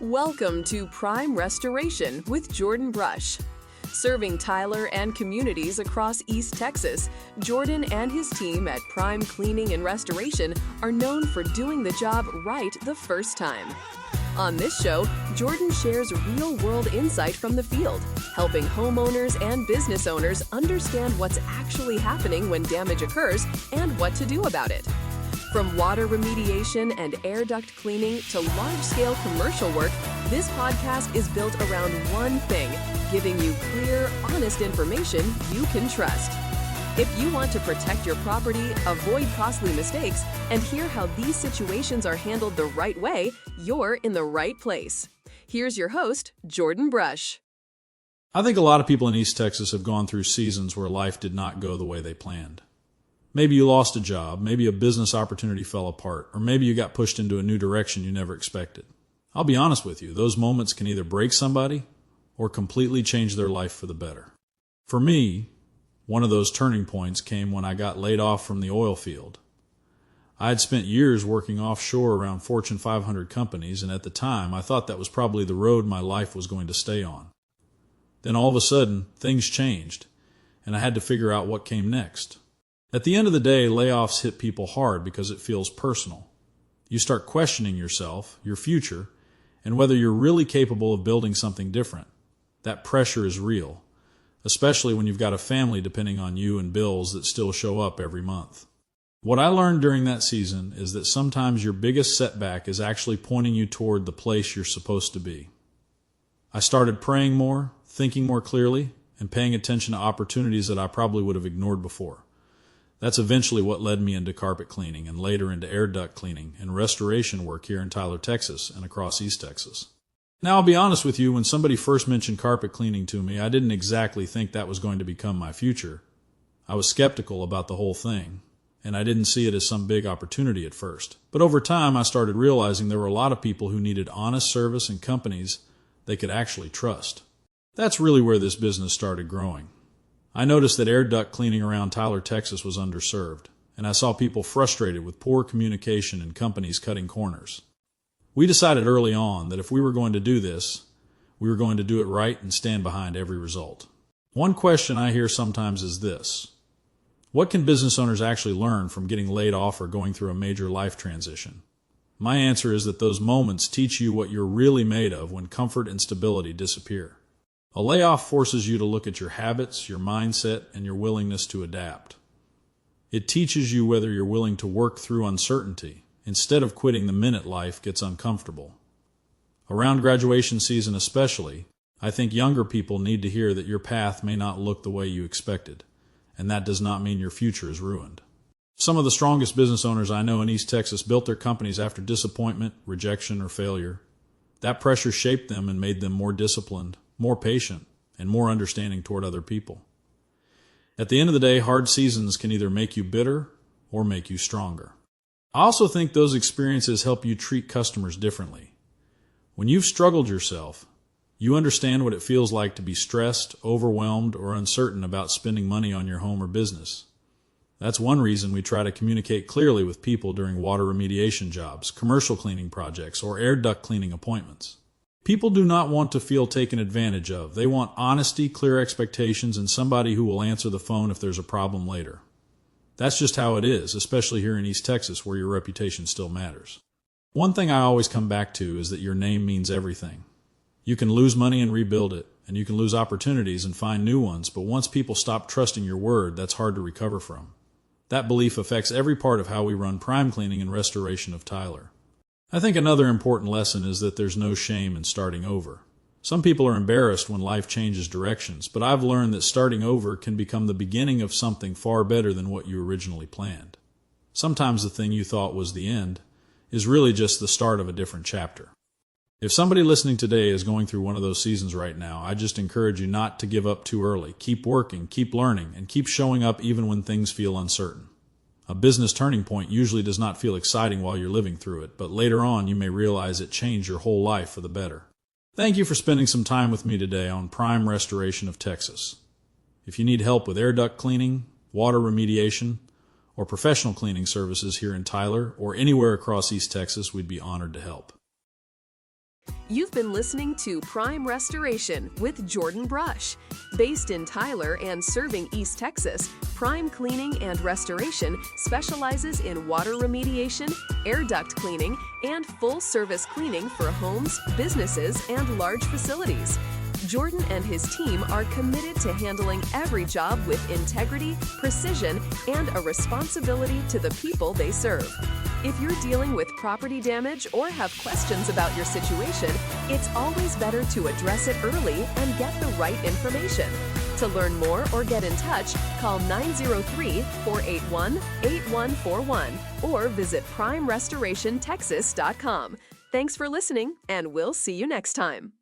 Welcome to Prime Restoration with Jordan Brush. Serving Tyler and communities across East Texas, Jordan and his team at Prime Cleaning and Restoration are known for doing the job right the first time. On this show, Jordan shares real-world insight from the field, helping homeowners and business owners understand what's actually happening when damage occurs and what to do about it. From water remediation and air duct cleaning to large-scale commercial work, this podcast is built around one thing: giving you clear, honest information you can trust. If you want to protect your property, avoid costly mistakes, and hear how these situations are handled the right way, you're in the right place. Here's your host, Jordan Brush. I think a lot of people in East Texas have gone through seasons where life did not go the way they planned. Maybe you lost a job, maybe a business opportunity fell apart, or maybe you got pushed into a new direction you never expected. I'll be honest with you, those moments can either break somebody or completely change their life for the better. For me, one of those turning points came when I got laid off from the oil field. I had spent years working offshore around Fortune 500 companies, and at the time I thought that was probably the road my life was going to stay on. Then all of a sudden, things changed, and I had to figure out what came next. At the end of the day, layoffs hit people hard because it feels personal. You start questioning yourself, your future, and whether you're really capable of building something different. That pressure is real, especially when you've got a family depending on you and bills that still show up every month. What I learned during that season is that sometimes your biggest setback is actually pointing you toward the place you're supposed to be. I started praying more, thinking more clearly, and paying attention to opportunities that I probably would have ignored before. That's eventually what led me into carpet cleaning and later into air duct cleaning and restoration work here in Tyler, Texas and across East Texas. Now, I'll be honest with you, when somebody first mentioned carpet cleaning to me, I didn't exactly think that was going to become my future. I was skeptical about the whole thing, and I didn't see it as some big opportunity at first. But over time, I started realizing there were a lot of people who needed honest service and companies they could actually trust. That's really where this business started growing. I noticed that air duct cleaning around Tyler, Texas was underserved, and I saw people frustrated with poor communication and companies cutting corners. We decided early on that if we were going to do this, we were going to do it right and stand behind every result. One question I hear sometimes is this: what can business owners actually learn from getting laid off or going through a major life transition? My answer is that those moments teach you what you're really made of when comfort and stability disappear. A layoff forces you to look at your habits, your mindset, and your willingness to adapt. It teaches you whether you're willing to work through uncertainty instead of quitting the minute life gets uncomfortable. Around graduation season especially, I think younger people need to hear that your path may not look the way you expected, and that does not mean your future is ruined. Some of the strongest business owners I know in East Texas built their companies after disappointment, rejection, or failure. That pressure shaped them and made them more disciplined, more patient, and more understanding toward other people. At the end of the day, hard seasons can either make you bitter or make you stronger. I also think those experiences help you treat customers differently. When you've struggled yourself, you understand what it feels like to be stressed, overwhelmed, or uncertain about spending money on your home or business. That's one reason we try to communicate clearly with people during water remediation jobs, commercial cleaning projects, or air duct cleaning appointments. People do not want to feel taken advantage of. They want honesty, clear expectations, and somebody who will answer the phone if there's a problem later. That's just how it is, especially here in East Texas where your reputation still matters. One thing I always come back to is that your name means everything. You can lose money and rebuild it, and you can lose opportunities and find new ones, but once people stop trusting your word, that's hard to recover from. That belief affects every part of how we run prime cleaning and restoration of Tyler. I think another important lesson is that there's no shame in starting over. Some people are embarrassed when life changes directions, but I've learned that starting over can become the beginning of something far better than what you originally planned. Sometimes the thing you thought was the end is really just the start of a different chapter. If somebody listening today is going through one of those seasons right now, I just encourage you not to give up too early. Keep working, keep learning, and keep showing up even when things feel uncertain. A business turning point usually does not feel exciting while you're living through it, but later on you may realize it changed your whole life for the better. Thank you for spending some time with me today on Prime Restoration of Texas. If you need help with air duct cleaning, water remediation, or professional cleaning services here in Tyler or anywhere across East Texas, we'd be honored to help. You've been listening to Prime Restoration with Jordan Brush. Based in Tyler and serving East Texas, Prime Cleaning and Restoration specializes in water remediation, air duct cleaning, and full-service cleaning for homes, businesses, and large facilities. Jordan and his team are committed to handling every job with integrity, precision, and a responsibility to the people they serve. If you're dealing with property damage or have questions about your situation, it's always better to address it early and get the right information. To learn more or get in touch, call 903-481-8141 or visit primerestorationtexas.com. Thanks for listening, and we'll see you next time.